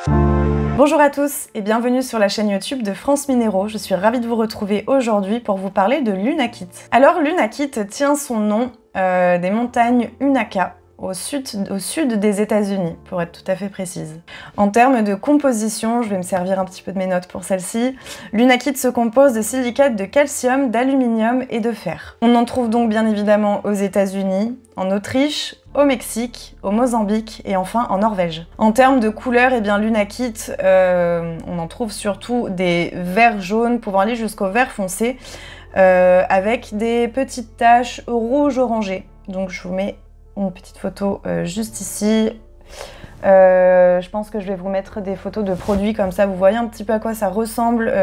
Bonjour à tous et bienvenue sur la chaîne YouTube de France Minéraux. Je suis ravie de vous retrouver aujourd'hui pour vous parler de l'unakite. Alors l'unakite tient son nom des montagnes Unaka au sud des États-Unis, pour être tout à fait précise. En termes de composition, je vais me servir un petit peu de mes notes pour celle-ci, l'unakite se compose de silicates de calcium, d'aluminium et de fer. On en trouve donc bien évidemment aux États-Unis, en Autriche, au Mexique, au Mozambique et enfin en Norvège. En termes de couleur, eh bien l'unakite, on en trouve surtout des verts jaunes pouvant aller jusqu'au vert foncé avec des petites taches rouge orangé. Donc je vous mets une petite photo juste ici. Je pense que je vais vous mettre des photos de produits comme ça, vous voyez un petit peu à quoi ça ressemble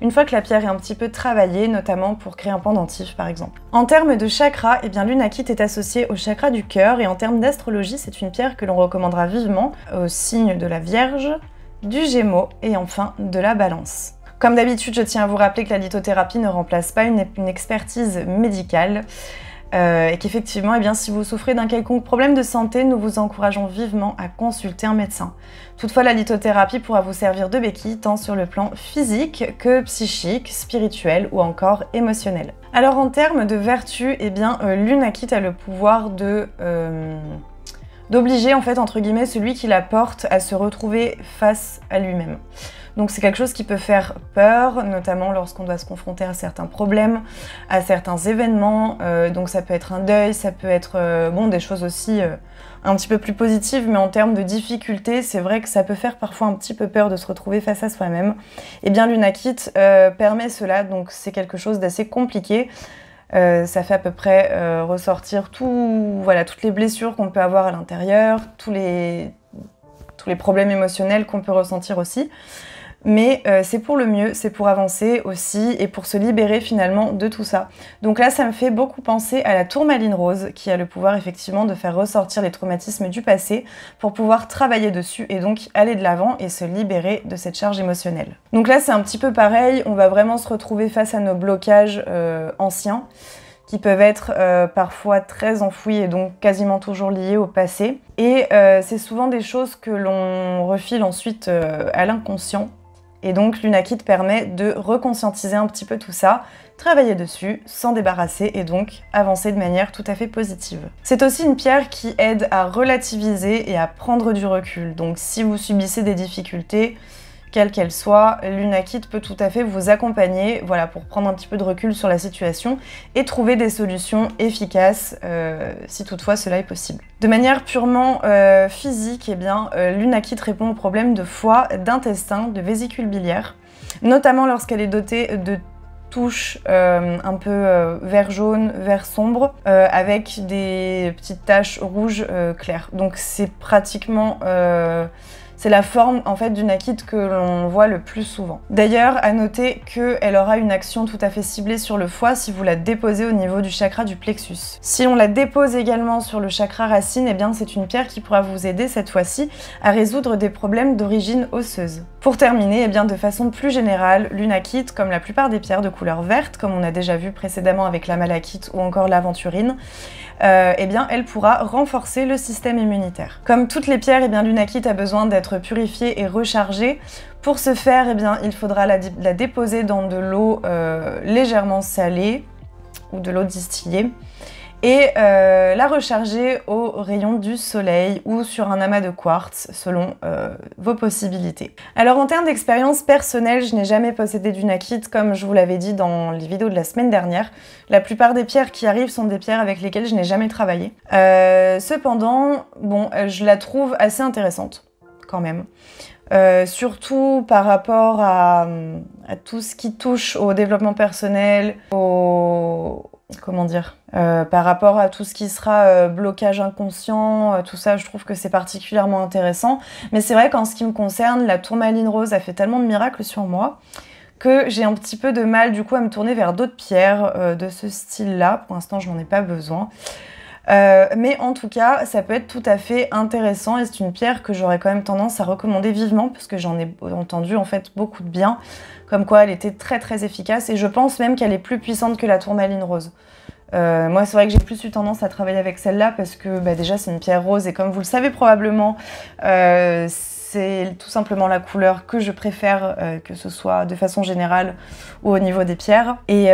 une fois que la pierre est un petit peu travaillée, notamment pour créer un pendentif par exemple. En termes de chakra, eh bien l'unakite est associée au chakra du cœur et en termes d'astrologie, c'est une pierre que l'on recommandera vivement au signe de la Vierge, du Gémeaux et enfin de la Balance. Comme d'habitude, je tiens à vous rappeler que la lithothérapie ne remplace pas une expertise médicale. Et qu'effectivement, eh bien, si vous souffrez d'un quelconque problème de santé, nous vous encourageons vivement à consulter un médecin. Toutefois, la lithothérapie pourra vous servir de béquille tant sur le plan physique que psychique, spirituel ou encore émotionnel. Alors en termes de vertu, eh bien, l'unakite a le pouvoir d'obliger en fait entre guillemets celui qui la porte à se retrouver face à lui-même. Donc c'est quelque chose qui peut faire peur, notamment lorsqu'on doit se confronter à certains problèmes, à certains événements. Donc ça peut être un deuil, ça peut être bon, des choses aussi un petit peu plus positives, mais en termes de difficultés, c'est vrai que ça peut faire parfois un petit peu peur de se retrouver face à soi-même. Et bien l'unakite permet cela, donc c'est quelque chose d'assez compliqué. Ça fait à peu près ressortir toutes les blessures qu'on peut avoir à l'intérieur, tous les problèmes émotionnels qu'on peut ressentir aussi. Mais c'est pour le mieux, c'est pour avancer aussi et pour se libérer finalement de tout ça. Donc là, ça me fait beaucoup penser à la tourmaline rose qui a le pouvoir effectivement de faire ressortir les traumatismes du passé pour pouvoir travailler dessus et donc aller de l'avant et se libérer de cette charge émotionnelle. Donc là, c'est un petit peu pareil, on va vraiment se retrouver face à nos blocages anciens qui peuvent être parfois très enfouis et donc quasiment toujours liés au passé. Et c'est souvent des choses que l'on refile ensuite à l'inconscient. Et donc l'unakite permet de reconscientiser un petit peu tout ça, travailler dessus, s'en débarrasser et donc avancer de manière tout à fait positive. C'est aussi une pierre qui aide à relativiser et à prendre du recul. Donc si vous subissez des difficultés, quelle qu'elle soit, l'unakite peut tout à fait vous accompagner, voilà, pour prendre un petit peu de recul sur la situation et trouver des solutions efficaces si toutefois cela est possible. De manière purement physique, eh bien, l'unakite répond aux problèmes de foie, d'intestin, de vésicule biliaire, notamment lorsqu'elle est dotée de touches un peu vert jaune, vert sombre, avec des petites taches rouges claires. Donc c'est pratiquement c'est la forme en fait d'unakite que l'on voit le plus souvent. D'ailleurs, à noter qu'elle aura une action tout à fait ciblée sur le foie si vous la déposez au niveau du chakra du plexus. Si on la dépose également sur le chakra racine, eh bien c'est une pierre qui pourra vous aider cette fois-ci à résoudre des problèmes d'origine osseuse. Pour terminer, eh bien de façon plus générale, l'unakite, comme la plupart des pierres de couleur verte, comme on a déjà vu précédemment avec la malachite ou encore l'aventurine, eh bien elle pourra renforcer le système immunitaire. Comme toutes les pierres, eh bien l'unakite a besoin d'être purifiée et rechargée. Pour ce faire, eh bien, il faudra la déposer dans de l'eau légèrement salée ou de l'eau distillée et la recharger au rayon du soleil ou sur un amas de quartz selon vos possibilités. Alors en termes d'expérience personnelle, je n'ai jamais possédé d'unakite comme je vous l'avais dit dans les vidéos de la semaine dernière. La plupart des pierres qui arrivent sont des pierres avec lesquelles je n'ai jamais travaillé. Cependant, bon, je la trouve assez intéressante quand même. Surtout par rapport à tout ce qui touche au développement personnel, par rapport à tout ce qui sera blocage inconscient, tout ça, je trouve que c'est particulièrement intéressant. Mais c'est vrai qu'en ce qui me concerne, la tourmaline rose a fait tellement de miracles sur moi que j'ai un petit peu de mal du coup à me tourner vers d'autres pierres de ce style-là. Pour l'instant, je n'en ai pas besoin. Mais en tout cas, ça peut être tout à fait intéressant et c'est une pierre que j'aurais quand même tendance à recommander vivement parce que j'en ai entendu en fait beaucoup de bien, comme quoi elle était très très efficace et je pense même qu'elle est plus puissante que la tourmaline rose. Moi c'est vrai que j'ai plus eu tendance à travailler avec celle-là parce que déjà c'est une pierre rose et comme vous le savez probablement, c'est tout simplement la couleur que je préfère, que ce soit de façon générale ou au niveau des pierres. Et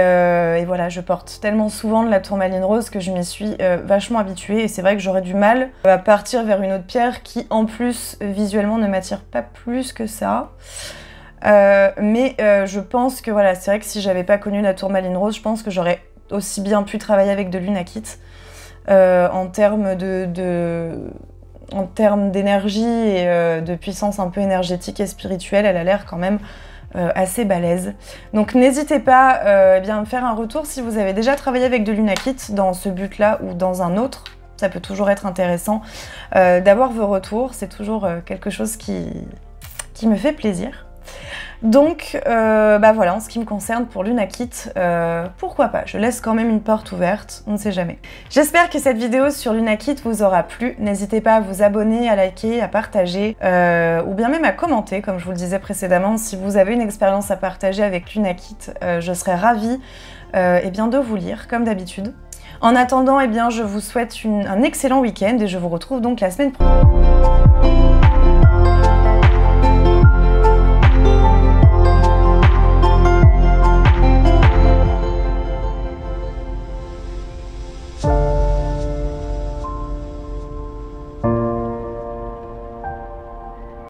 voilà, je porte tellement souvent de la tourmaline rose que je m'y suis vachement habituée. Et c'est vrai que j'aurais du mal à partir vers une autre pierre qui, en plus, visuellement ne m'attire pas plus que ça. Mais je pense que voilà, c'est vrai que si j'avais pas connu la tourmaline rose, je pense que j'aurais aussi bien pu travailler avec de l'unakite en termes d'énergie et de puissance un peu énergétique et spirituelle. Elle a l'air quand même assez balèze. Donc n'hésitez pas eh bien, à me faire un retour si vous avez déjà travaillé avec de l'unakite dans ce but-là ou dans un autre. Ça peut toujours être intéressant d'avoir vos retours. C'est toujours quelque chose qui me fait plaisir. Donc bah voilà, en ce qui me concerne pour l'unakite, pourquoi pas, je laisse quand même une porte ouverte, on ne sait jamais. J'espère que cette vidéo sur l'unakite vous aura plu. N'hésitez pas à vous abonner, à liker, à partager, ou bien même à commenter, comme je vous le disais précédemment. Si vous avez une expérience à partager avec l'unakite, je serais ravie eh bien, de vous lire, comme d'habitude. En attendant, eh bien, je vous souhaite un excellent week-end et je vous retrouve donc la semaine prochaine.